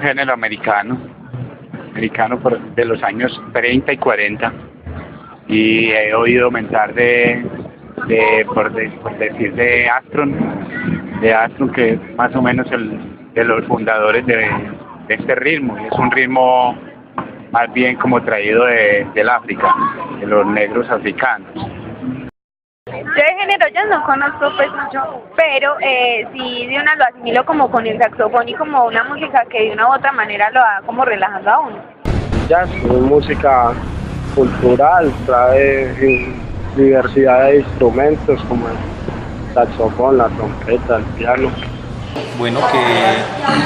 género americano de los años 30 y 40, y he oído aumentar por decir de Astron, que es más o menos de los fundadores de este ritmo, y es un ritmo más bien como traído del África, de los negros africanos. Yo de género jazz no conozco pues mucho, pero sí de una lo asimilo como con el saxofón y como una música que de una u otra manera lo va como relajando a uno. Jazz es música cultural, trae diversidad de instrumentos como el saxofón, la trompeta, el piano. Bueno,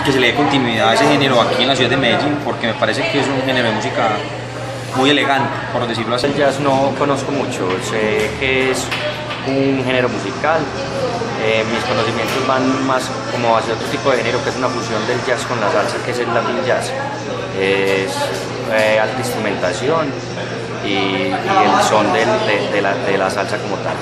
que se le dé continuidad a ese género aquí en la ciudad de Medellín, porque me parece que es un género de música muy elegante, por decirlo así. El jazz no conozco mucho, sé que es un género musical. Mis conocimientos van más como hacia otro tipo de género, que es una fusión del jazz con la salsa, que es el Latin jazz. Es alta instrumentación y el son de la salsa como tal.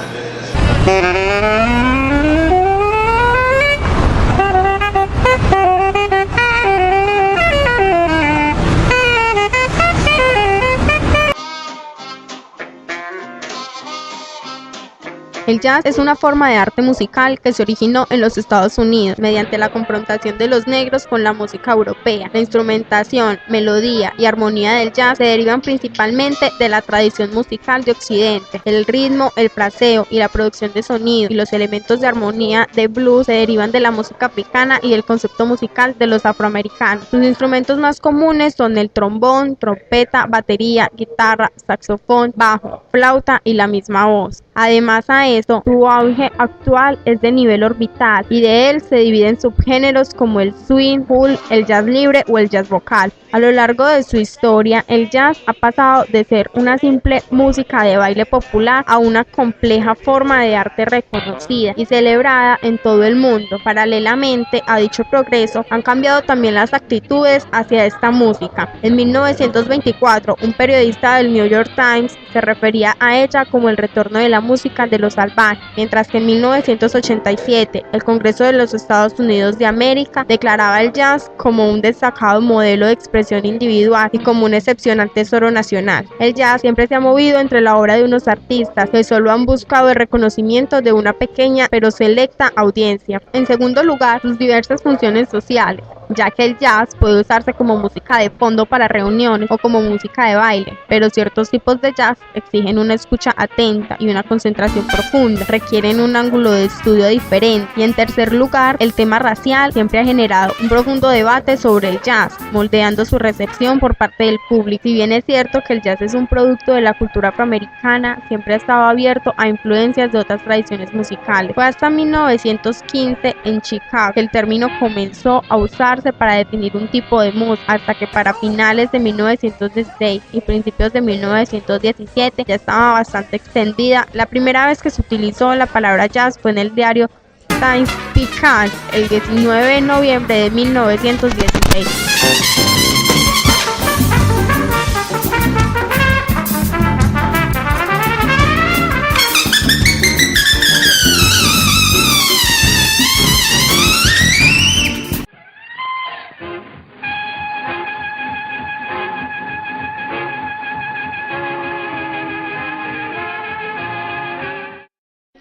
El jazz es una forma de arte musical que se originó en los Estados Unidos mediante la confrontación de los negros con la música europea. La instrumentación, melodía y armonía del jazz se derivan principalmente de la tradición musical de Occidente. El ritmo, el fraseo y la producción de sonido y los elementos de armonía de blues se derivan de la música africana y del concepto musical de los afroamericanos. Sus instrumentos más comunes son el trombón, trompeta, batería, guitarra, saxofón, bajo, flauta y la misma voz. Además a esto, su auge actual es de nivel orbital y de él se dividen subgéneros como el swing, soul, el jazz libre o el jazz vocal. A lo largo de su historia, el jazz ha pasado de ser una simple música de baile popular a una compleja forma de arte reconocida y celebrada en todo el mundo. Paralelamente a dicho progreso, han cambiado también las actitudes hacia esta música. En 1924, un periodista del New York Times se refería a ella como el retorno de la música de los salvajes, mientras que en 1987, el Congreso de los Estados Unidos de América declaraba el jazz como un destacado modelo de expresión individual y como un excepcional tesoro nacional. El jazz siempre se ha movido entre la obra de unos artistas que solo han buscado el reconocimiento de una pequeña pero selecta audiencia. En segundo lugar, sus diversas funciones sociales, ya que el jazz puede usarse como música de fondo para reuniones o como música de baile, pero ciertos tipos de jazz exigen una escucha atenta y una concentración profunda, requieren un ángulo de estudio diferente. Y en tercer lugar, el tema racial siempre ha generado un profundo debate sobre el jazz, moldeando su recepción por parte del público. Si bien es cierto que el jazz es un producto de la cultura afroamericana, siempre ha estado abierto a influencias de otras tradiciones musicales. Fue hasta 1915 en Chicago que el término comenzó a usar para definir un tipo de música, hasta que para finales de 1916 y principios de 1917 ya estaba bastante extendida. La primera vez que se utilizó la palabra jazz fue en el diario Times Picard el 19 de noviembre de 1916.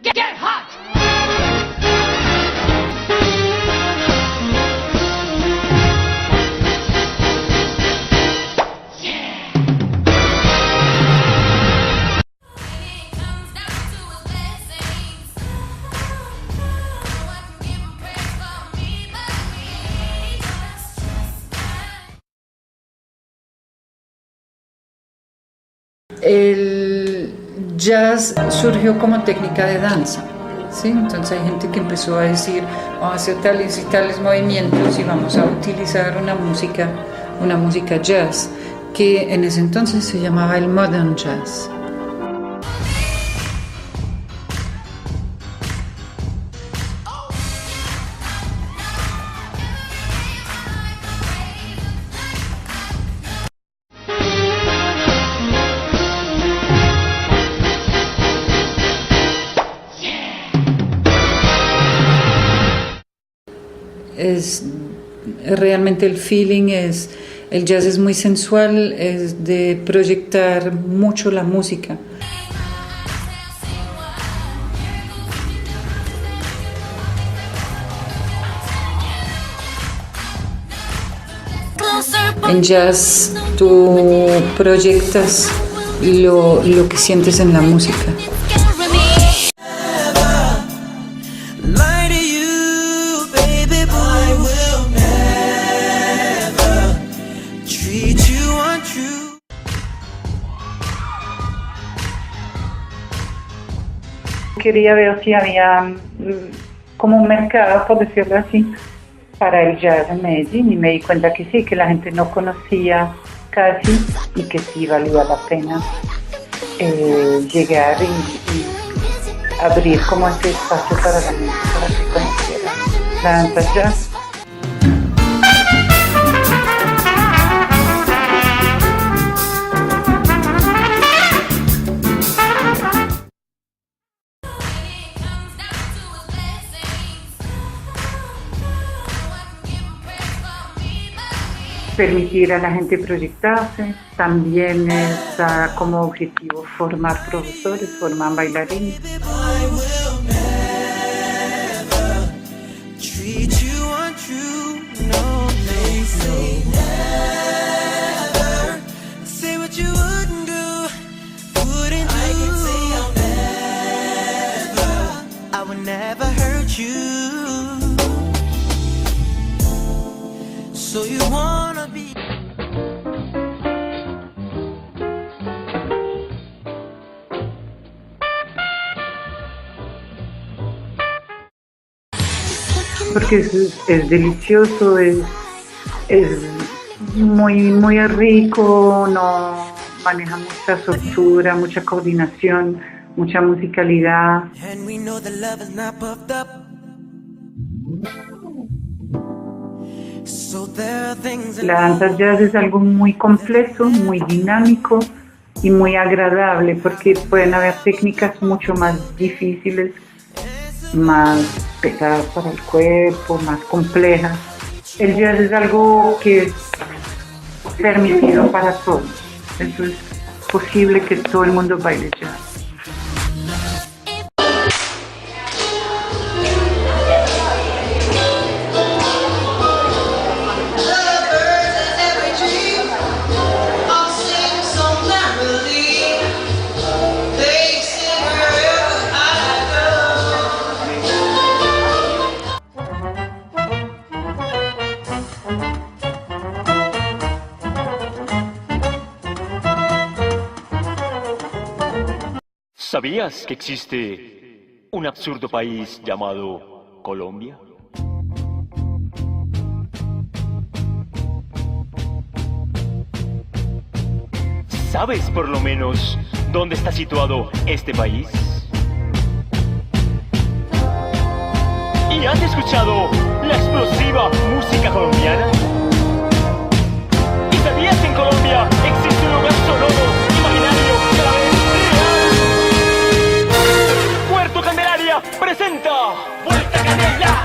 Get hot! El jazz surgió como técnica de danza, ¿sí? Entonces hay gente que empezó a decir, vamos a hacer tales y tales movimientos y vamos a utilizar una música jazz, que en ese entonces se llamaba el modern jazz. Es realmente el feeling es, el jazz es muy sensual, es de proyectar mucho la música. En jazz tú proyectas lo que sientes en la música. Quería ver si había como un mercado, por decirlo así, para el jazz en Medellín, y me di cuenta que sí, que la gente no conocía casi y que sí valía la pena llegar y abrir como este espacio para la gente, para que conociera la danza jazz. Permitir a la gente proyectarse, también está como objetivo formar profesores, formar bailarines. Porque es delicioso, es muy rico, no maneja mucha soltura, mucha coordinación, mucha musicalidad. La danza jazz es algo muy complejo, muy dinámico y muy agradable, porque pueden haber técnicas mucho más difíciles, más pesadas para el cuerpo, más complejas. El jazz es algo que es permitido para todos. Eso es posible que todo el mundo baile jazz. ¿Sabías que existe un absurdo país llamado Colombia? ¿Sabes por lo menos dónde está situado este país? ¿Y has escuchado la explosiva música colombiana? ¿Y sabías que en Colombia existe un lugar sonoro, imaginario, que a la vez real? Puerto Candelaria presenta Vuelta Candela.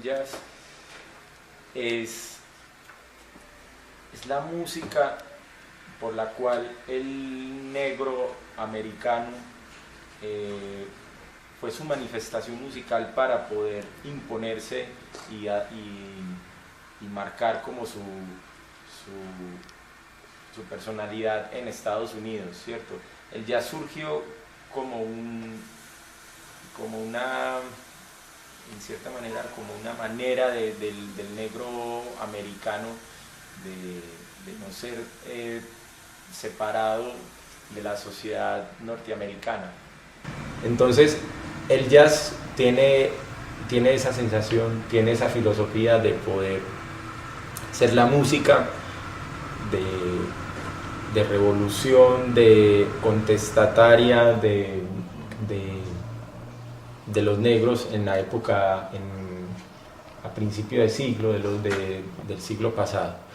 Jazz es la música por la cual el negro americano fue su manifestación musical para poder imponerse y marcar como su personalidad en Estados Unidos, ¿cierto? El jazz surgió como una en cierta manera como una manera del negro americano de no ser separado de la sociedad norteamericana. Entonces el jazz tiene esa sensación, tiene esa filosofía de poder ser la música de revolución, de contestataria de los negros en la época, a principio de siglo, del siglo pasado.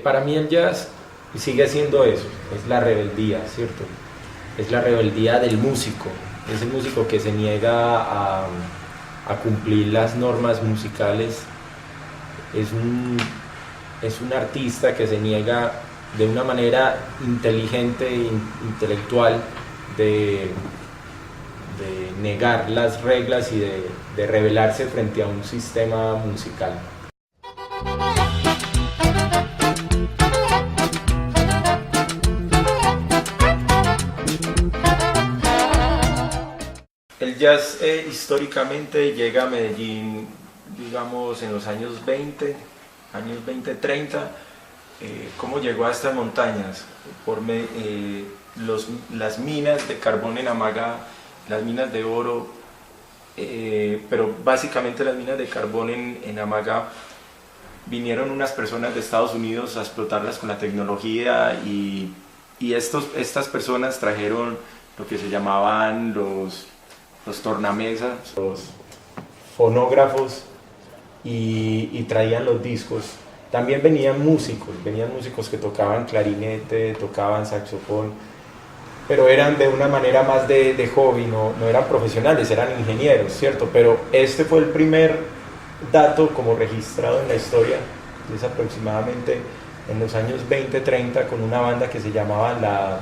Para mí el jazz sigue siendo eso, es la rebeldía, ¿cierto? Es la rebeldía del músico, es el músico que se niega a cumplir las normas musicales, es un artista que se niega de una manera inteligente e intelectual de negar las reglas y de rebelarse frente a un sistema musical. El jazz históricamente llega a Medellín, digamos, en los años 20, 30. ¿Cómo llegó a estas montañas? Por las minas de carbón en Amagá, las minas de oro, pero básicamente las minas de carbón en Amagá, vinieron unas personas de Estados Unidos a explotarlas con la tecnología y estas personas trajeron lo que se llamaban los tornamesas, los fonógrafos y traían los discos. También venían músicos que tocaban clarinete, tocaban saxofón, pero eran de una manera más de hobby, no eran profesionales, eran ingenieros, ¿cierto? Pero este fue el primer dato como registrado en la historia, es aproximadamente en los años 20-30, con una banda que se llamaba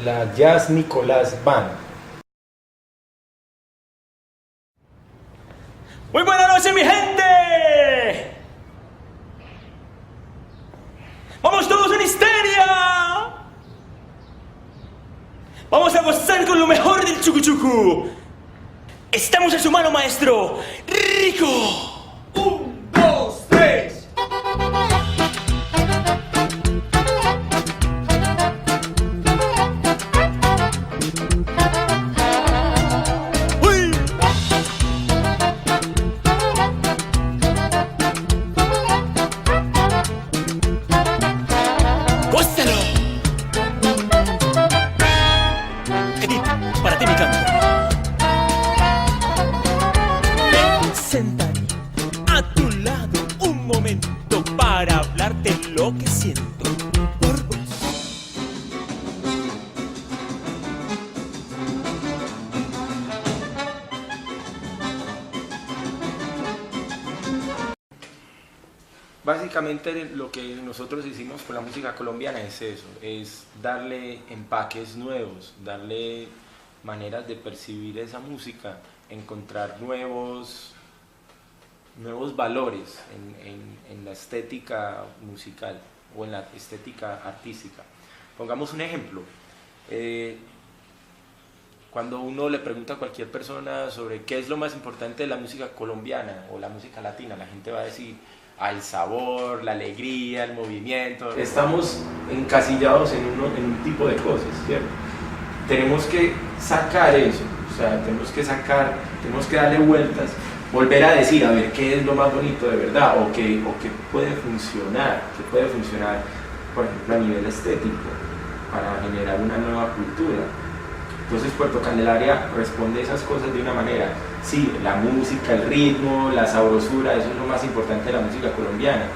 la Jazz Nicolás Band. Muy buenas noches, mi gente. Vamos todos en histeria. Vamos a gozar con lo mejor del chucu-chucu. Estamos en su mano, maestro Rico. 1, 2, 3. Para ti mi canto. Sentaré a tu lado un momento para hablarte lo que siento por vos. Básicamente lo que nosotros hicimos con la música colombiana es eso, es darle empaques nuevos, darle maneras de percibir esa música, encontrar nuevos valores en la estética musical o en la estética artística. Pongamos un ejemplo. Cuando uno le pregunta a cualquier persona sobre qué es lo más importante de la música colombiana o la música latina, la gente va a decir el sabor, la alegría, el movimiento. Estamos encasillados en un tipo de cosas, ¿cierto? Tenemos que sacar eso, o sea, tenemos que darle vueltas, volver a decir, a ver, qué es lo más bonito de verdad, o qué puede funcionar, por ejemplo, a nivel estético, para generar una nueva cultura. Entonces Puerto Candelaria responde a esas cosas de una manera, sí, la música, el ritmo, la sabrosura, eso es lo más importante de la música colombiana,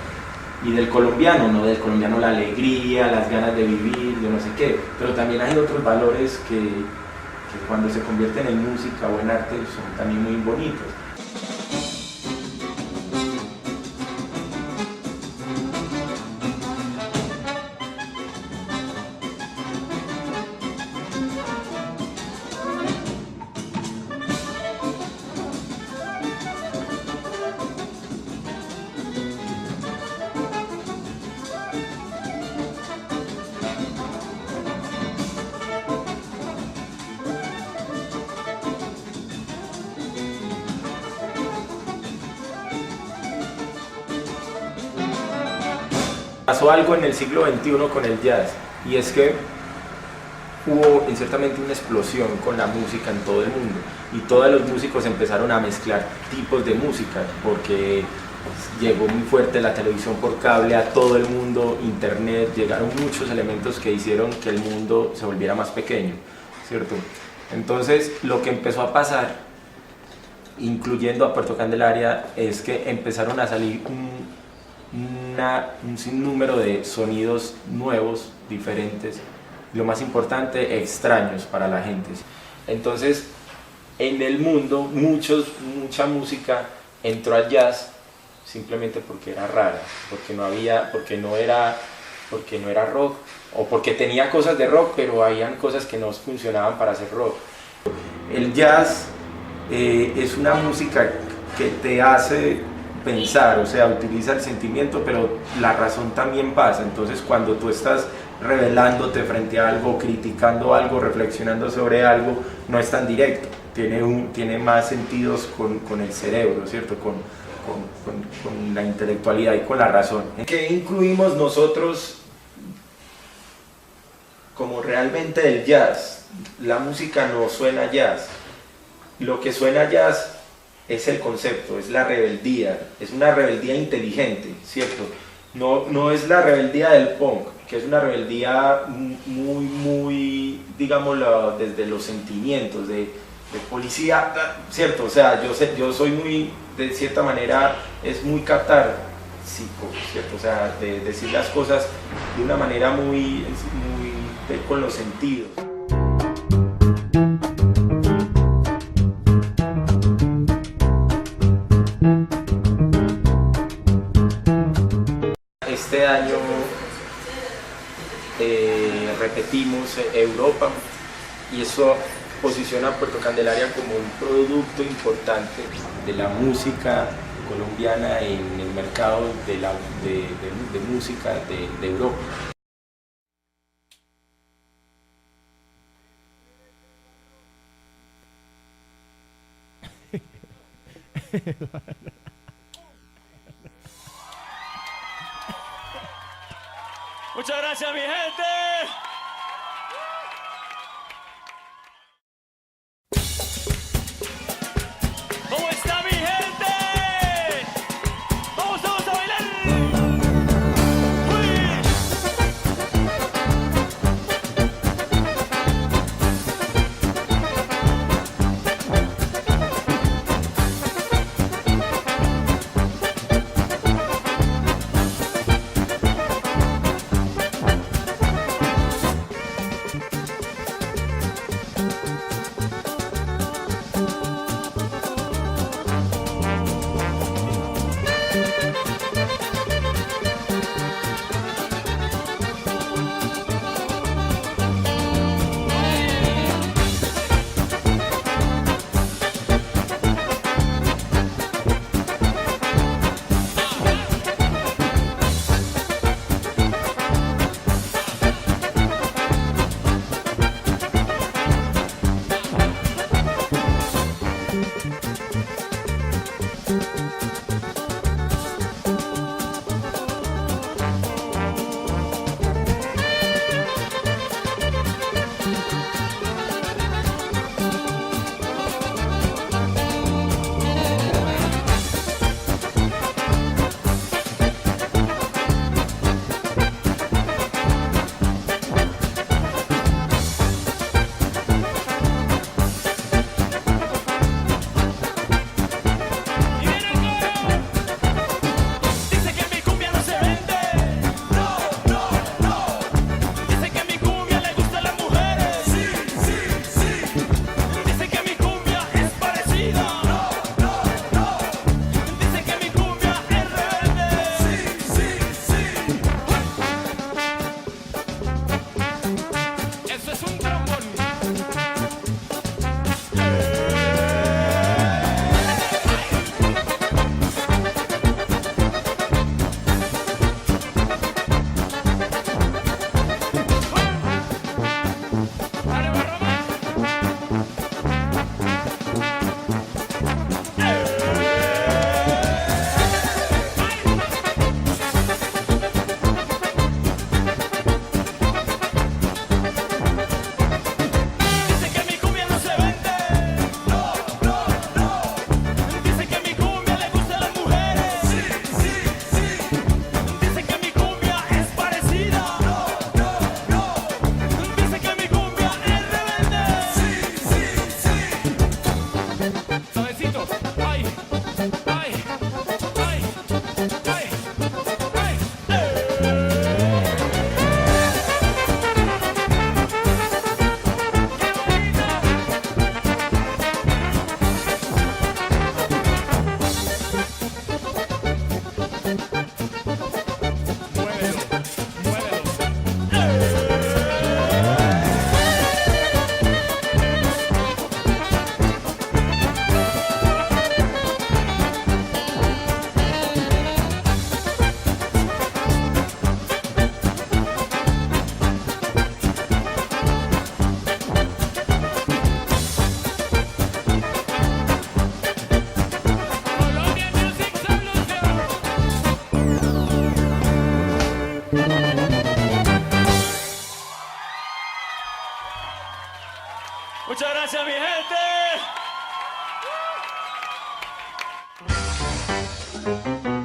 Y del colombiano, no, del colombiano la alegría, las ganas de vivir, yo no sé qué, pero también hay otros valores que cuando se convierten en música o en arte son también muy bonitos. Pasó algo en el siglo XXI con el jazz, y es que hubo ciertamente una explosión con la música en todo el mundo, y todos los músicos empezaron a mezclar tipos de música, porque llegó muy fuerte la televisión por cable a todo el mundo, internet, llegaron muchos elementos que hicieron que el mundo se volviera más pequeño, ¿cierto? Entonces lo que empezó a pasar, incluyendo a Puerto Candelaria, es que empezaron a salir un sinnúmero de sonidos nuevos, diferentes, lo más importante, extraños para la gente. Entonces, en el mundo, mucha música entró al jazz simplemente porque era rara, porque no era rock, o porque tenía cosas de rock, pero habían cosas que no funcionaban para hacer rock. El jazz es una música que te hace pensar, o sea, utiliza el sentimiento, pero la razón también pasa. Entonces, cuando tú estás revelándote frente a algo, criticando algo, reflexionando sobre algo, no es tan directo, tiene más sentidos con el cerebro, ¿cierto? Con la intelectualidad y con la razón. ¿Qué incluimos nosotros como realmente el jazz? La música no suena jazz, lo que suena jazz es el concepto, es la rebeldía, es una rebeldía inteligente, ¿cierto? No es la rebeldía del punk, que es una rebeldía muy, digámoslo, desde los sentimientos, de policía, ¿cierto? O sea, yo soy muy, de cierta manera, es muy catártico, ¿cierto? O sea, de decir las cosas de una manera muy con los sentidos. Este año repetimos Europa, y eso posiciona a Puerto Candelaria como un producto importante de la música colombiana en el mercado de música de Europa. Muchas gracias, mi gente. ¿Cómo está, mi gente? Vamos a bailar. Gracias, mi gente.